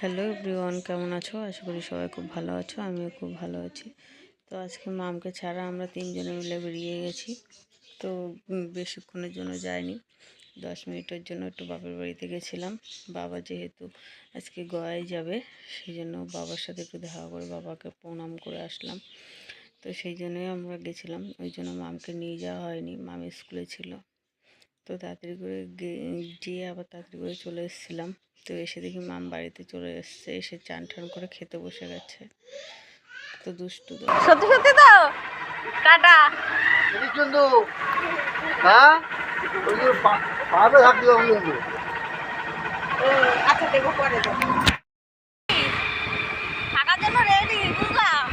Hello everyone, কেমন আছো? আশা করি সবাই খুব ভালো আছো। আমিও খুব ভালো আছি। তো আজকে মামকে ছাড়া আমরা তিনজনে মিলে বেরিয়ে গেছি। তো বেশিক্ষণের জন্য যাইনি, 10 মিনিটের জন্য একটু বাপের বাড়িতে গেছিলাম। বাবা যেহেতু আজকে গোয়ায় যাবে, সেই জন্য বাবার সাথে একটু দেখা করে বাবাকে প্রণাম করে আসলাম। তো সেই জন্যই আমরা গেছিলাম, ওই জন্য মামকে নিয়ে যাওয়া হয়নি, মাম স্কুলে ছিল। তো তাড়াতাড়ি করে গিয়ে আবার তাড়াতাড়ি করে চলে এসেছিলাম। তো এসে দেখি মাম বাড়িতে চলে এসছে, এসে চান টান করে খেতে বসে গেছে। তো দুষ্টু সত্যি সত্যি তো টাটা কিন্তু হ্যাঁ ওই যে পাবে থাকতে হবে কিন্তু। আচ্ছা দেখো পরে তো থাকার জন্য রেডি বুঝলাম।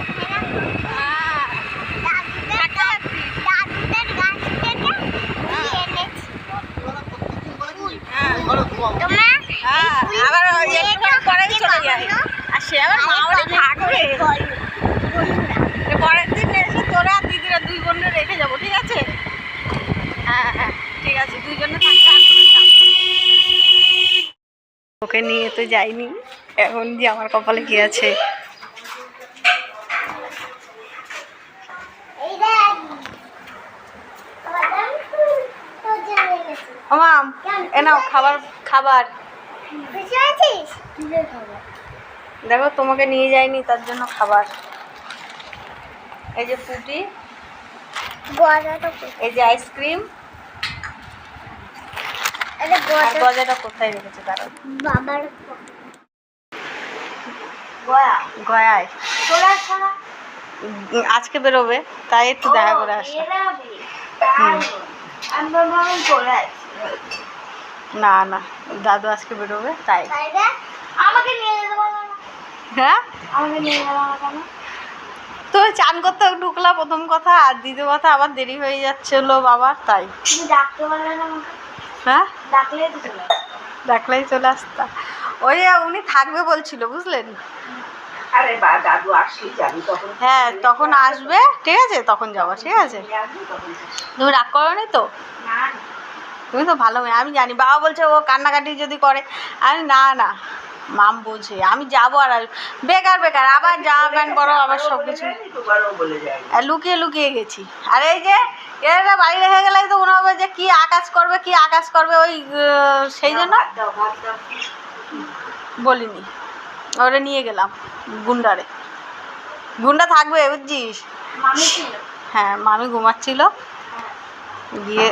আবার পরে চলে যায় আর সে আবার মা বাড়ি থাকবে। পরের দিন এসে তোরা দিদিরা দুই বোনরা রেখে যাবো, ঠিক আছে? হ্যাঁ হ্যাঁ ঠিক আছে, দুইজনে থাকতে আর কোনো চাপ নেই। ওকে নিয়ে তো যাইনি, এখন যে আমার কপালে কি আছে। ও মাম, এ নাও খাবার খাবার। দেখো তোমাকে নিয়ে যায়নি তার জন্য খাবার। এই যে ফুটি, এই যে আইসক্রিম, গজাটা কোথায় রেখেছে তারা? গয়ায় আজকে বেরোবে, তাই একটু দেখা করে আসা। না না, দাদু আজকে বেরোবে তাই। আমাকে নিয়ে যেতে পারবো না। হ্যাঁ আমাকে নিয়ে যাবো না কেন? তো চান করতে ঢুকলা প্রথম কথা, আর দ্বিতীয় কথা আবার দেরি হয়ে যাচ্ছিল বাবার, তাই। তুমি ডাকতে পারলে না আমাকে? হ্যাঁ ডাকলেই তো চলে আসতাম। ডাকলেই চলে আসতাম। ওই উনি থাকবে বলছিল, বুঝলেন? আরে বা দাদু আসলে যাবি তখন। হ্যাঁ তখন আসবে, ঠিক আছে, তখন যাবো, ঠিক আছে। তুমি রাগ করোনি তো? না তুমি তো ভালো মেয়ে, আমি জানি। বাবা বলছে ও কান্নাকাটি যদি করে, আমি না না, মাম বোঝে, আমি যাবো আর বেকার বেকার আবার জামা প্যান্ট পরো, আবার সব কিছু লুকিয়ে লুকিয়ে গেছি। আর এই যে এরা বাড়ি রেখে গেলে তো মনে হবে যে কি আকাশ করবে, কি আকাশ করবে, ওই সেই জন্য বলিনি। ওরে নিয়ে গেলাম গুন্ডারে, গুন্ডা থাকবে বুঝছিস? মামি ছিল। হ্যাঁ মামি ঘুমাচ্ছিল, গিয়ে